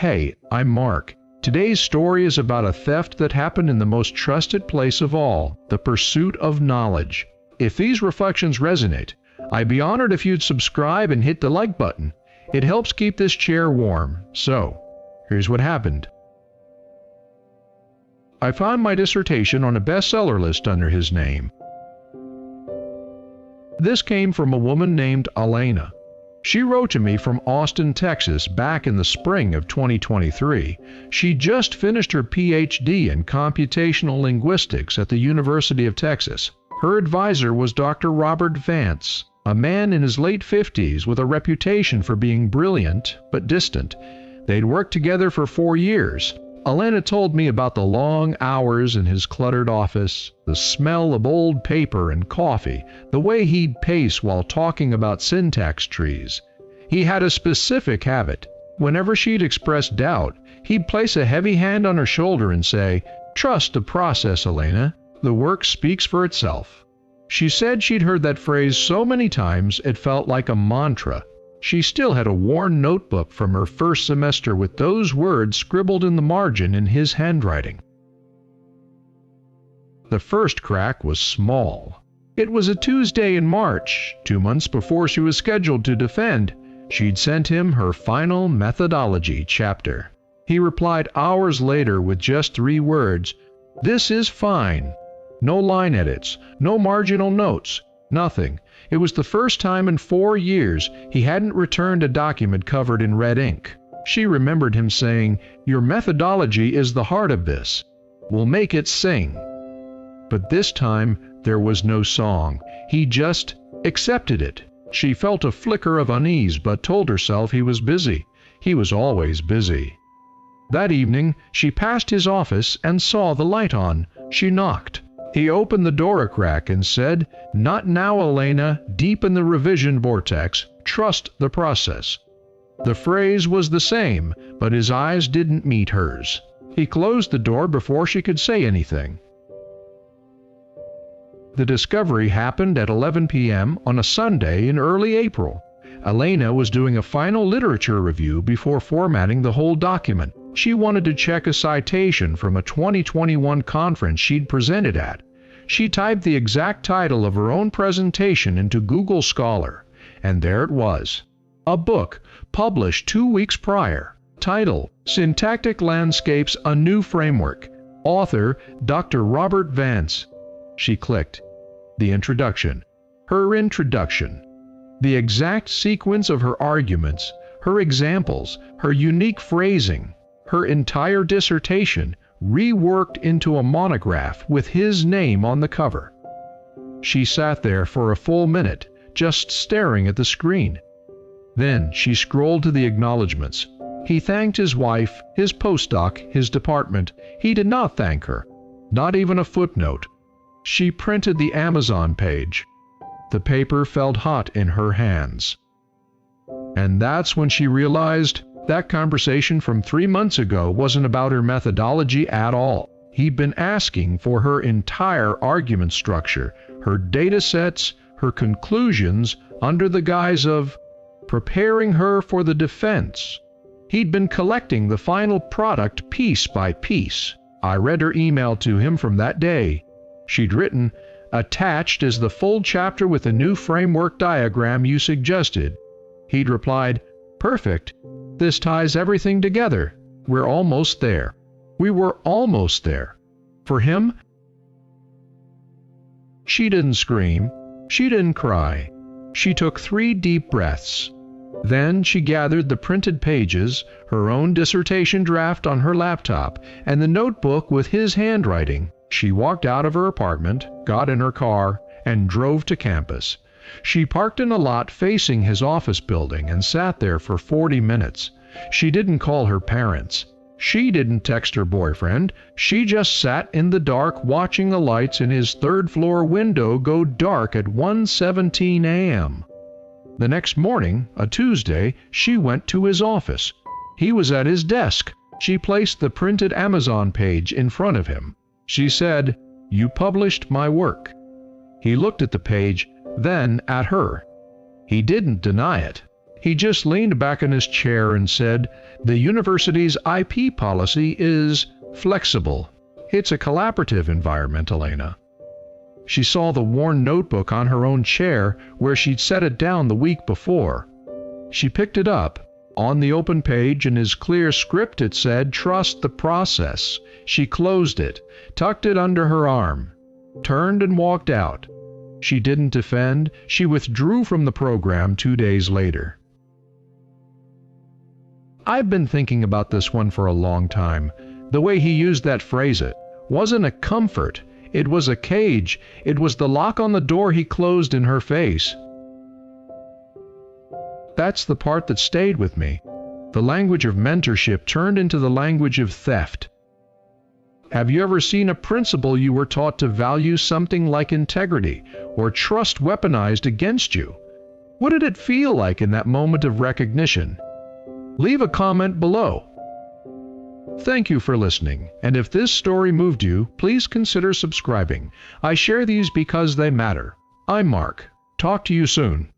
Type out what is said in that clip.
Hey, I'm Mark. Today's story is about a theft that happened in the most trusted place of all, the pursuit of knowledge. If these reflections resonate, I'd be honored if you'd subscribe and hit the like button. It helps keep this chair warm. So, here's what happened. I found my dissertation on a bestseller list under his name. This came from a woman named Elena. She wrote to me from Austin, Texas, back in the spring of 2023. She just finished her PhD in computational linguistics at the University of Texas. Her advisor was Dr. Robert Vance, a man in his late 50s with a reputation for being brilliant but distant. They'd worked together for 4 years. Elena told me about the long hours in his cluttered office, the smell of old paper and coffee, the way he'd pace while talking about syntax trees. He had a specific habit. Whenever she'd express doubt, he'd place a heavy hand on her shoulder and say, "Trust the process, Elena. The work speaks for itself." She said she'd heard that phrase so many times it felt like a mantra. She still had a worn notebook from her first semester with those words scribbled in the margin in his handwriting. The first crack was small. It was a Tuesday in March, 2 months before she was scheduled to defend. She'd sent him her final methodology chapter. He replied hours later with just 3 words, "This is fine." No line edits, no marginal notes, nothing. It was the first time in 4 years he hadn't returned a document covered in red ink. She remembered him saying, "Your methodology is the heart of this. We'll make it sing." But this time there was no song. He just accepted it. She felt a flicker of unease but told herself he was busy. He was always busy. That evening she passed his office and saw the light on. She knocked. He opened the door a crack and said, "Not now, Elena, deep in the revision vortex. Trust the process." The phrase was the same, but his eyes didn't meet hers. He closed the door before she could say anything. The discovery happened at 11 p.m. on a Sunday in early April. Elena was doing a final literature review before formatting the whole document. She wanted to check a citation from a 2021 conference she'd presented at. She typed the exact title of her own presentation into Google Scholar, and there it was. A book published 2 weeks prior. Title: Syntactic Landscapes: A New Framework. Author: Dr. Robert Vance. She clicked. The introduction. Her introduction. The exact sequence of her arguments, her examples, her unique phrasing. Her entire dissertation reworked into a monograph with his name on the cover. She sat there for a full minute, just staring at the screen. Then she scrolled to the acknowledgments. He thanked his wife, his postdoc, his department. He did not thank her, not even a footnote. She printed the Amazon page. The paper felt hot in her hands. And that's when she realized that conversation from 3 months ago wasn't about her methodology at all. He'd been asking for her entire argument structure, her data sets, her conclusions, under the guise of preparing her for the defense. He'd been collecting the final product piece by piece. I read her email to him from that day. She'd written, "Attached is the full chapter with the new framework diagram you suggested." He'd replied, "Perfect. This ties everything together. We're almost there." We were almost there. For him, she didn't scream. She didn't cry. She took 3 deep breaths. Then she gathered the printed pages, her own dissertation draft on her laptop, and the notebook with his handwriting. She walked out of her apartment, got in her car, and drove to campus. She parked in a lot facing his office building and sat there for 40 minutes. She didn't call her parents. She didn't text her boyfriend. She just sat in the dark watching the lights in his 3rd-floor window go dark at 1:17 a.m. The next morning, a Tuesday, she went to his office. He was at his desk. She placed the printed Amazon page in front of him. She said, "You published my work." He looked at the page, then at her. He didn't deny it. He just leaned back in his chair and said, "The university's IP policy is flexible. It's a collaborative environment, Elena." She saw the worn notebook on her own chair where she'd set it down the week before. She picked it up. On the open page in his clear script it said, "Trust the process." She closed it, tucked it under her arm, turned and walked out. She didn't defend. She withdrew from the program 2 days later. I've been thinking about this one for a long time. The way he used that phrase, it wasn't a comfort. It was a cage. It was the lock on the door he closed in her face. That's the part that stayed with me. The language of mentorship turned into the language of theft. Have you ever seen a principle you were taught to value something like integrity or trust weaponized against you? What did it feel like in that moment of recognition? Leave a comment below. Thank you for listening, and if this story moved you, please consider subscribing. I share these because they matter. I'm Mark. Talk to you soon.